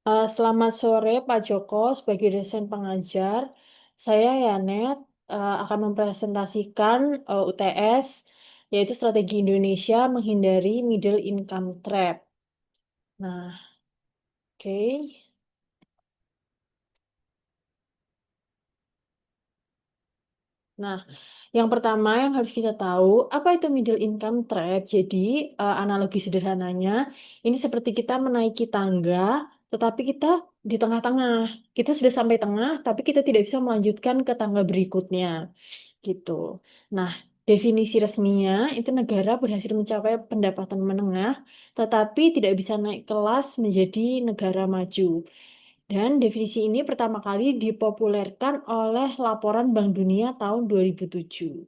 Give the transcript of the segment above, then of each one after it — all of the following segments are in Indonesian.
Selamat sore Pak Joko, sebagai dosen pengajar, saya Yanet akan mempresentasikan UTS, yaitu Strategi Indonesia Menghindari Middle Income Trap. Nah, oke. Nah, yang pertama yang harus kita tahu, apa itu middle income trap? Jadi, analogi sederhananya, ini seperti kita menaiki tangga, tetapi kita di tengah-tengah. Kita sudah sampai tengah, tapi kita tidak bisa melanjutkan ke tangga berikutnya, gitu. Nah, definisi resminya itu negara berhasil mencapai pendapatan menengah, tetapi tidak bisa naik kelas menjadi negara maju. Dan definisi ini pertama kali dipopulerkan oleh laporan Bank Dunia tahun 2007.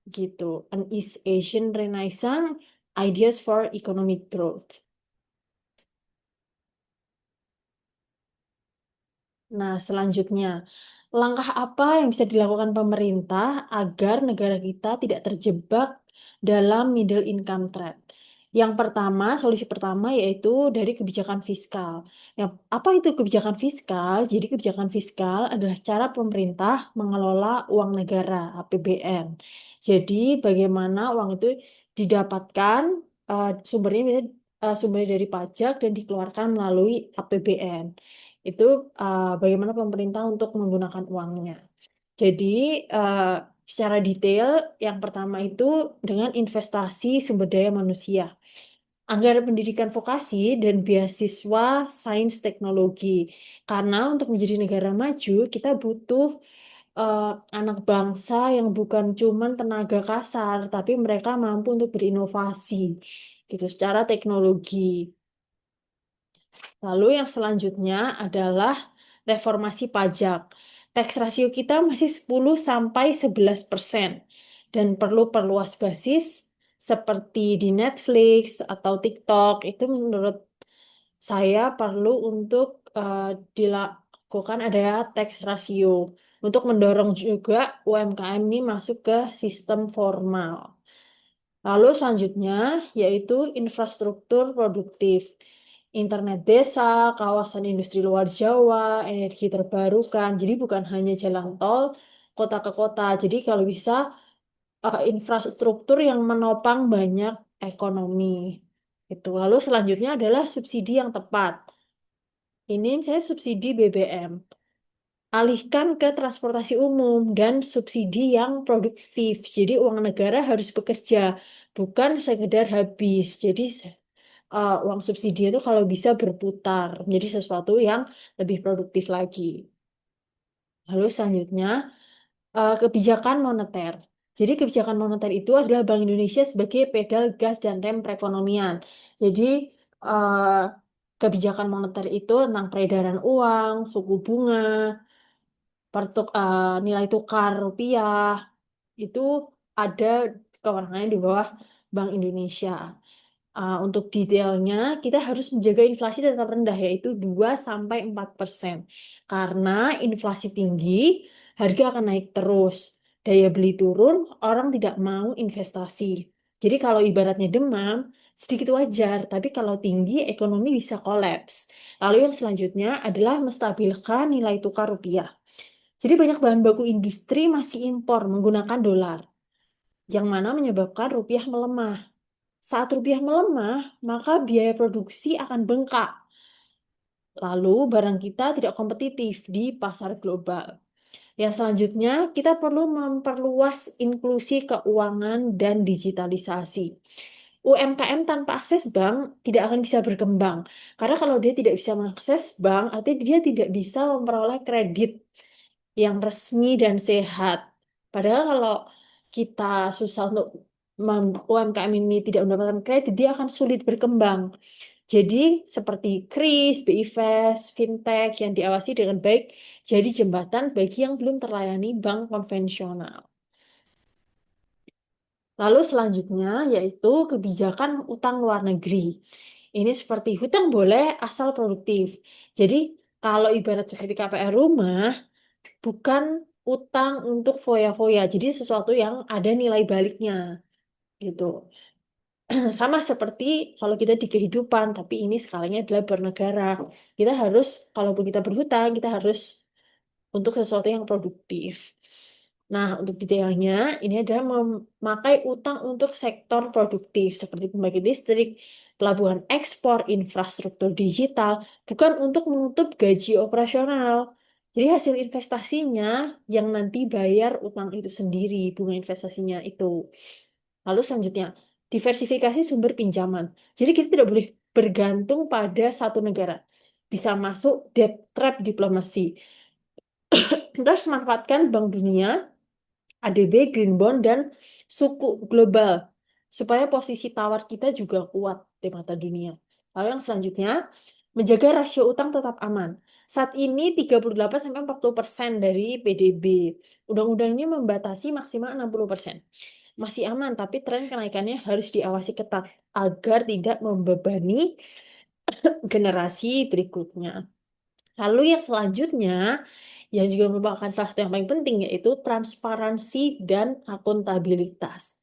Gitu. An East Asian Renaissance Ideas for Economic Growth. Nah, selanjutnya, langkah apa yang bisa dilakukan pemerintah agar negara kita tidak terjebak dalam middle income trap? Yang pertama, solusi pertama yaitu dari kebijakan fiskal. Yang apa itu kebijakan fiskal? Jadi kebijakan fiskal adalah cara pemerintah mengelola uang negara, APBN. Jadi bagaimana uang itu didapatkan, sumbernya dari pajak dan dikeluarkan melalui APBN. Itu bagaimana pemerintah untuk menggunakan uangnya. Jadi, eh, secara detail, yang pertama itu dengan investasi sumber daya manusia, anggaran pendidikan vokasi, dan beasiswa sains teknologi. Karena untuk menjadi negara maju, kita butuh anak bangsa yang bukan cuman tenaga kasar, tapi mereka mampu untuk berinovasi gitu secara teknologi. Lalu yang selanjutnya adalah reformasi pajak. Tax ratio kita masih 10 sampai 11% dan perlu perluas basis seperti di Netflix atau TikTok. Itu menurut saya perlu untuk dilakukan ada tax ratio untuk mendorong juga UMKM ini masuk ke sistem formal. Lalu selanjutnya yaitu infrastruktur produktif. Internet desa, kawasan industri luar Jawa, energi terbarukan. Jadi bukan hanya jalan tol kota ke kota. Jadi kalau bisa infrastruktur yang menopang banyak ekonomi. Itu. Lalu selanjutnya adalah subsidi yang tepat. Ini saya subsidi BBM. Alihkan ke transportasi umum dan subsidi yang produktif. Jadi uang negara harus bekerja, bukan sekedar habis. Jadi uang subsidi itu kalau bisa berputar menjadi sesuatu yang lebih produktif lagi. Lalu selanjutnya kebijakan moneter. Jadi kebijakan moneter itu adalah Bank Indonesia sebagai pedal gas dan rem perekonomian. Jadi eh, kebijakan moneter itu tentang peredaran uang, suku bunga, nilai tukar rupiah itu ada kewenangannya di bawah Bank Indonesia. Untuk detailnya, kita harus menjaga inflasi tetap rendah, yaitu 2-4%. Karena inflasi tinggi, harga akan naik terus. Daya beli turun, orang tidak mau investasi. Jadi kalau ibaratnya demam, sedikit wajar, tapi kalau tinggi, ekonomi bisa kolaps. Lalu yang selanjutnya adalah menstabilkan nilai tukar rupiah. Jadi banyak bahan baku industri masih impor menggunakan dolar, yang mana menyebabkan rupiah melemah. Saat rupiah melemah, maka biaya produksi akan bengkak. Lalu barang kita tidak kompetitif di pasar global. Yang selanjutnya, kita perlu memperluas inklusi keuangan dan digitalisasi. UMKM tanpa akses bank tidak akan bisa berkembang. Karena kalau dia tidak bisa mengakses bank, artinya dia tidak bisa memperoleh kredit yang resmi dan sehat. Padahal kalau kita susah untuk UMKM ini tidak mendapatkan kredit, dia akan sulit berkembang. Jadi seperti KRIS, BI Fast, fintech yang diawasi dengan baik jadi jembatan bagi yang belum terlayani bank konvensional. Lalu selanjutnya yaitu kebijakan utang luar negeri. Ini seperti hutang boleh asal produktif. Jadi kalau ibarat seperti KPR rumah, bukan utang untuk foya-foya. Jadi sesuatu yang ada nilai baliknya gitu. Sama seperti kalau kita di kehidupan, tapi ini skalanya adalah bernegara. Kita harus, kalaupun kita berhutang, kita harus untuk sesuatu yang produktif. Nah, untuk detailnya, ini adalah memakai utang untuk sektor produktif seperti pembangkit listrik, pelabuhan ekspor, infrastruktur digital, bukan untuk menutup gaji operasional. Jadi hasil investasinya yang nanti bayar utang itu sendiri, bunga investasinya itu. Lalu selanjutnya, diversifikasi sumber pinjaman. Jadi kita tidak boleh bergantung pada satu negara. Bisa masuk debt trap diplomasi. Kita harus manfaatkan Bank Dunia, ADB, Green Bond, dan suku global supaya posisi tawar kita juga kuat di mata dunia. Lalu yang selanjutnya, menjaga rasio utang tetap aman. Saat ini 38-40% dari PDB. Undang-undang ini membatasi maksimal 60%. Masih aman, tapi tren kenaikannya harus diawasi ketat agar tidak membebani generasi berikutnya. Lalu yang selanjutnya, yang juga merupakan salah satu yang paling penting, yaitu transparansi dan akuntabilitas.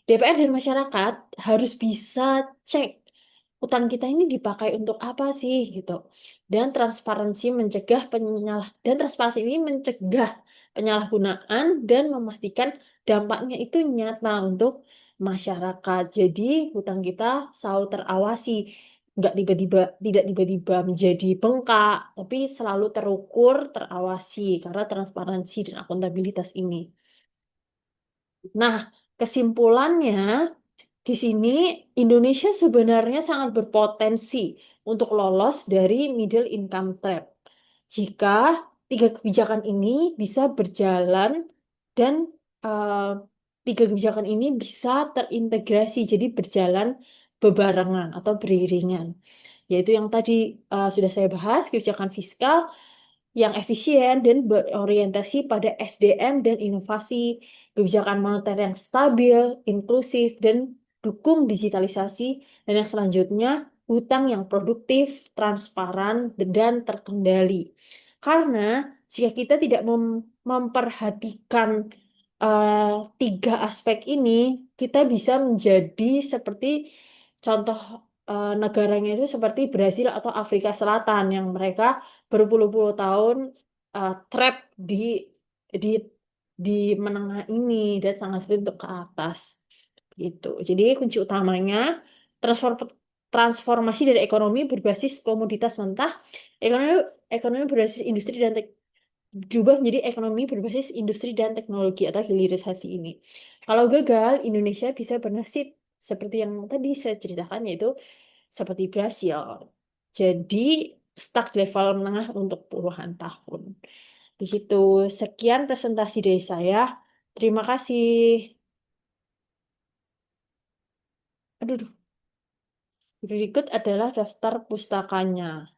DPR dan masyarakat harus bisa cek utang kita ini dipakai untuk apa sih gitu. Dan transparansi ini mencegah penyalahgunaan dan memastikan dampaknya itu nyata untuk masyarakat. Jadi hutang kita selalu terawasi, nggak tiba-tiba tidak tiba-tiba menjadi bengkak, tapi selalu terukur, terawasi karena transparansi dan akuntabilitas ini. Nah, kesimpulannya di sini Indonesia sebenarnya sangat berpotensi untuk lolos dari middle income trap jika tiga kebijakan ini bisa berjalan dan eh, tiga kebijakan ini bisa terintegrasi, jadi berjalan bebarengan atau beriringan. Yaitu yang tadi sudah saya bahas, kebijakan fiskal yang efisien dan berorientasi pada SDM dan inovasi, kebijakan moneter yang stabil, inklusif, dan dukung digitalisasi, dan yang selanjutnya hutang yang produktif, transparan, dan terkendali. Karena jika kita tidak memperhatikan tiga aspek ini, kita bisa menjadi seperti contoh negaranya itu seperti Brasil atau Afrika Selatan yang mereka berpuluh-puluh tahun trap di di menengah ini dan sangat sulit untuk ke atas gitu. Jadi kunci utamanya transformasi dari ekonomi berbasis komoditas mentah, ekonomi ekonomi berbasis industri dan diubah menjadi ekonomi berbasis industri dan teknologi atau hilirisasi ini. Kalau gagal, Indonesia bisa bernasib seperti yang tadi saya ceritakan, yaitu seperti Brasil. Jadi stuck di level menengah untuk puluhan tahun. Begitu, sekian presentasi dari saya. Terima kasih. Aduh, berikut adalah daftar pustakanya.